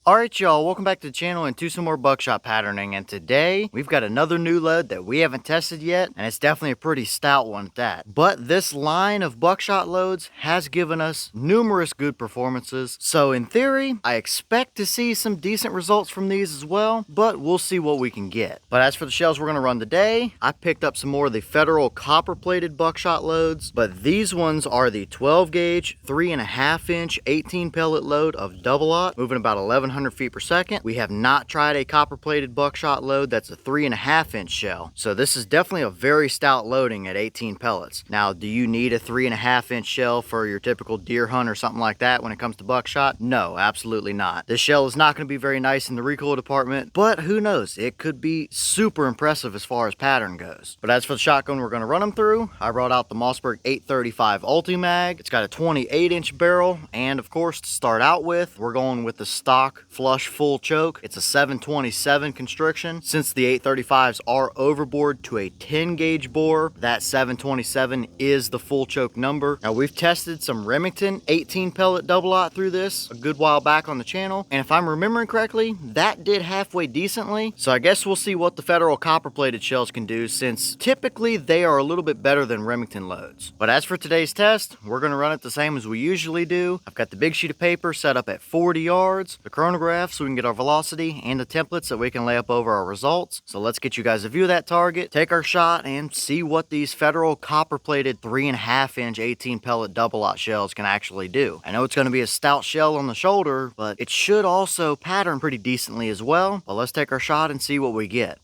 Alright y'all, welcome back to the channel and to some more buckshot patterning, and today we've got another new load that we haven't tested yet, and it's definitely a pretty stout one at that. But this line of buckshot loads has given us numerous good performances, so in theory, I expect to see some decent results from these as well, but we'll see what we can get. But as for the shells we're going to run today, I picked up some more of the Federal copper plated buckshot loads, but these ones are the 12 gauge 3.5 inch 18 pellet load of double-aught, moving about 1100 feet per second. We have not tried a copper plated buckshot load that's a 3.5 inch shell, so this is definitely a very stout loading at 18 pellets. Now, do you need a 3.5 inch shell for your typical deer hunt or something like that when it comes to buckshot? No, absolutely not. This shell is not going to be very nice in the recoil department, but who knows, it could be super impressive as far as pattern goes. But as for the shotgun we're going to run them through, I brought out the Mossberg 835 Ulti-Mag. It's got a 28 inch barrel, and of course, to start out with, we're going with the stock flush full choke. It's a 727 constriction. Since the 835s are overboard to a 10 gauge bore, that 727 is the full choke number. Now, we've tested some Remington 18 pellet double-aught through this a good while back on the channel, and if I'm remembering correctly, that did halfway decently. So I guess we'll see what the Federal copper plated shells can do, since typically they are a little bit better than Remington loads. But as for today's test, we're going to run it the same as we usually do. I've got the big sheet of paper set up at 40 yards, the chronograph so we can get our velocity, and the templates that we can lay up over our results. So let's get you guys a view of that target, take our shot, and see what these Federal copper plated 3.5 inch 18 pellet double-aught shells can actually do. I know it's going to be a stout shell on the shoulder, but it should also pattern pretty decently as well. But let's take our shot and see what we get.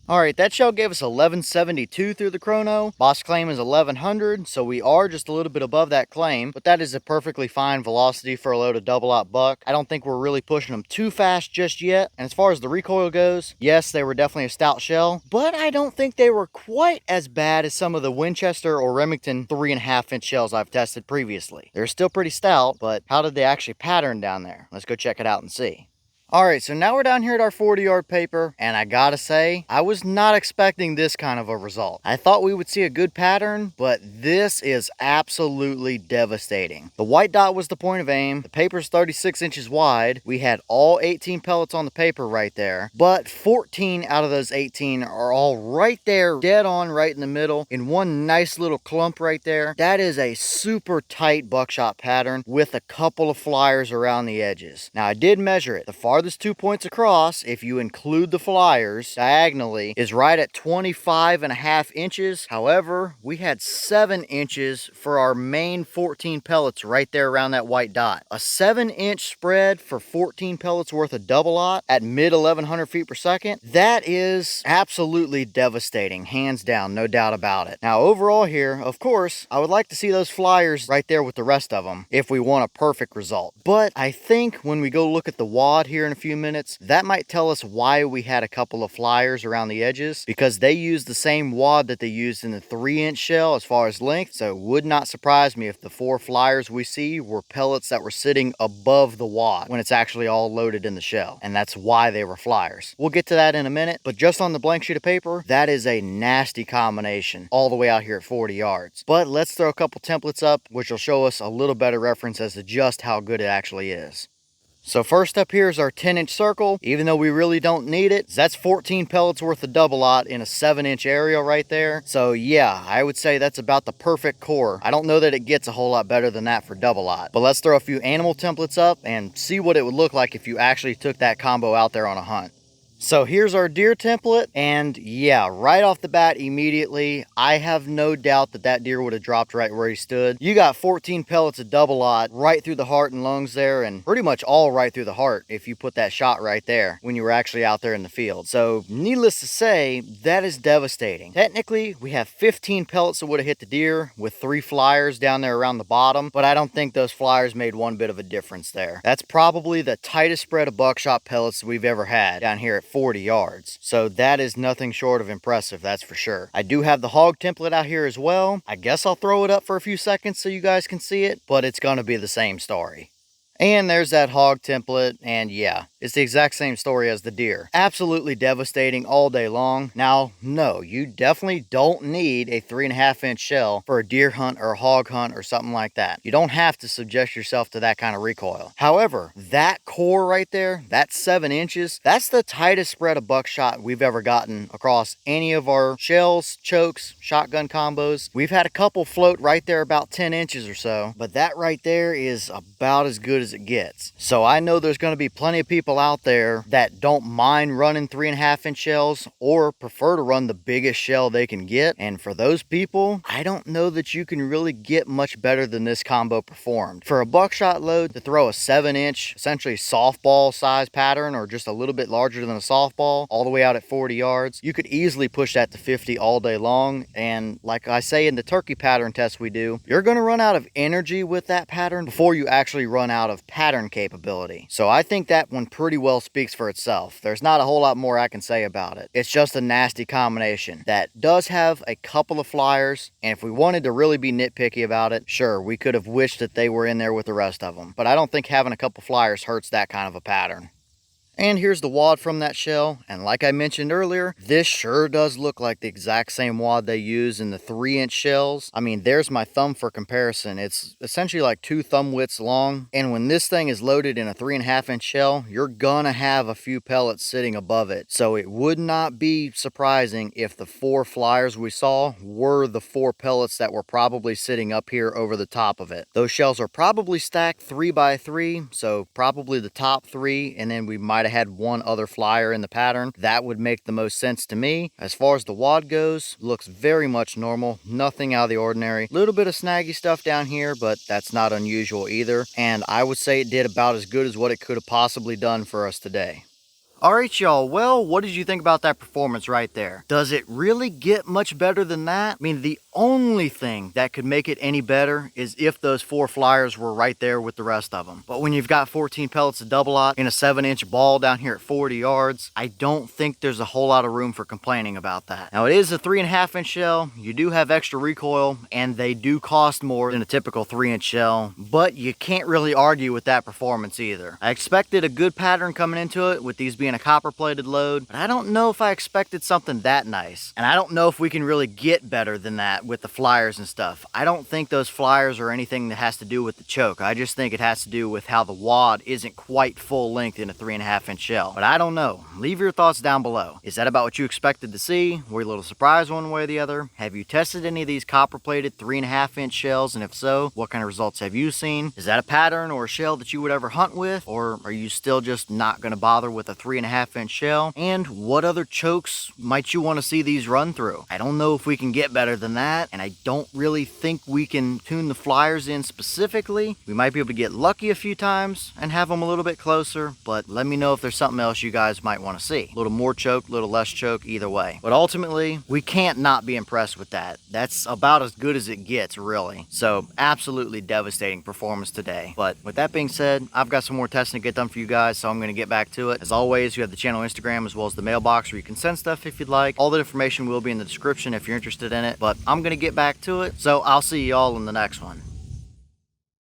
Alright, that shell gave us 1172 through the chrono. Boss claim is 1100, so we are just a little bit above that claim, but that is a perfectly fine velocity for a load of double-aught buck. I don't think we're really pushing them too fast just yet. And as far as the recoil goes, yes, they were definitely a stout shell, but I don't think they were quite as bad as some of the Winchester or Remington 3.5 inch shells I've tested previously. They're still pretty stout, but how did they actually pattern down there? Let's go check it out and see. Alright, so now we're down here at our 40 yard paper, and I gotta say, I was not expecting this kind of a result. I thought we would see a good pattern, but this is absolutely devastating. The white dot was the point of aim, the paper's 36 inches wide, we had all 18 pellets on the paper right there, but 14 out of those 18 are all right there, dead on right in the middle, in one nice little clump right there. That is a super tight buckshot pattern with a couple of flyers around the edges. Now, I did measure it. The farthest 2 points across, if you include the flyers diagonally, is right at 25.5 inches. However, we had 7 inches for our main 14 pellets right there around that white dot. A 7-inch spread for 14 pellets worth of double-aught at mid 1100 feet per second. That is absolutely devastating, hands down, no doubt about it. Now, overall here, of course, I would like to see those flyers right there with the rest of them if we want a perfect result. But I think when we go look at the wad here in a few minutes, that might tell us why we had a couple of flyers around the edges, because they used the same wad that they used in the 3-inch shell as far as length. So it would not surprise me if the 4 flyers we see were pellets that were sitting above the wad when it's actually all loaded in the shell, and that's why they were flyers. We'll get to that in a minute, but just on the blank sheet of paper, that is a nasty combination all the way out here at 40 yards. But let's throw a couple templates up, which will show us a little better reference as to just how good it actually is. So first up here is our 10-inch circle. Even though we really don't need it, that's 14 pellets worth of double-aught in a 7-inch area right there. So yeah, I would say that's about the perfect core. I don't know that it gets a whole lot better than that for double-aught. But let's throw a few animal templates up and see what it would look like if you actually took that combo out there on a hunt. So here's our deer template, and yeah, right off the bat immediately, I have no doubt that that deer would have dropped right where he stood. You got 14 pellets of double-aught right through the heart and lungs there, and pretty much all right through the heart if you put that shot right there when you were actually out there in the field. So needless to say, that is devastating. Technically, we have 15 pellets that would have hit the deer with 3 flyers down there around the bottom, but I don't think those flyers made one bit of a difference there. That's probably the tightest spread of buckshot pellets we've ever had down here at 40 yards. So that is nothing short of impressive, that's for sure. I do have the hog template out here as well. I guess I'll throw it up for a few seconds so you guys can see it, but it's going to be the same story. And there's that hog template, and yeah, it's the exact same story as the deer. Absolutely devastating all day long. Now, no, you definitely don't need a 3.5-inch shell for a deer hunt or a hog hunt or something like that. You don't have to subject yourself to that kind of recoil. However, that core right there, that 7 inches, that's the tightest spread of buckshot we've ever gotten across any of our shells, chokes, shotgun combos. We've had a couple float right there about 10 inches or so, but that right there is about as good as it gets. So I know there's going to be plenty of people out there that don't mind running 3.5-inch shells or prefer to run the biggest shell they can get. And for those people, I don't know that you can really get much better than this combo performed. For a buckshot load, to throw a 7-inch, essentially softball size pattern, or just a little bit larger than a softball, all the way out at 40 yards, you could easily push that to 50 all day long. And like I say in the turkey pattern test we do, you're going to run out of energy with that pattern before you actually run out of pattern capability. So I think that one pretty well speaks for itself. There's not a whole lot more I can say about it. It's just a nasty combination that does have a couple of flyers, and if we wanted to really be nitpicky about it, sure, we could have wished that they were in there with the rest of them. But I don't think having a couple flyers hurts that kind of a pattern. And here's the wad from that shell, and like I mentioned earlier, this sure does look like the exact same wad they use in the 3-inch shells. I mean, there's my thumb for comparison. It's essentially like 2 thumb widths long, and when this thing is loaded in a 3.5-inch shell, you're gonna have a few pellets sitting above it. So it would not be surprising if the 4 flyers we saw were the 4 pellets that were probably sitting up here over the top of it. Those shells are probably stacked 3 by 3, so probably the top 3, and then we might have had one other flyer in the pattern. That would make the most sense to me. As far as the wad goes, looks very much normal, nothing out of the ordinary. Little bit of snaggy stuff down here, but that's not unusual either, and I would say it did about as good as what it could have possibly done for us today. Alright y'all, well, what did you think about that performance right there? Does it really get much better than that? I mean, the only thing that could make it any better is if those 4 flyers were right there with the rest of them. But when you've got 14 pellets of double-aught in a 7-inch ball down here at 40 yards, I don't think there's a whole lot of room for complaining about that. Now, it is a 3.5-inch shell. You do have extra recoil, and they do cost more than a typical 3-inch shell, but you can't really argue with that performance either. I expected a good pattern coming into it with these being a copper-plated load, but I don't know if I expected something that nice. And I don't know if we can really get better than that with the flyers and stuff. I don't think those flyers are anything that has to do with the choke. I just think it has to do with how the wad isn't quite full length in a 3.5-inch shell. But I don't know. Leave your thoughts down below. Is that about what you expected to see? Were you a little surprised one way or the other? Have you tested any of these copper-plated 3.5-inch shells? And if so, what kind of results have you seen? Is that a pattern or a shell that you would ever hunt with? Or are you still just not going to bother with a 3.5-inch shell? And what other chokes might you want to see these run through? I don't know if we can get better than that, and I don't really think we can tune the flyers in specifically. We might be able to get lucky a few times and have them a little bit closer, but let me know if there's something else you guys might want to see. A little more choke, a little less choke, either way. But ultimately, we can't not be impressed with that. That's about as good as it gets, really. So absolutely devastating performance today. But with that being said, I've got some more testing to get done for you guys, so I'm going to get back to it. As always, you have the channel Instagram as well as the mailbox where you can send stuff if you'd like. All the information will be in the description if you're interested in it, but I'm going to get back to it, so I'll see y'all in the next one.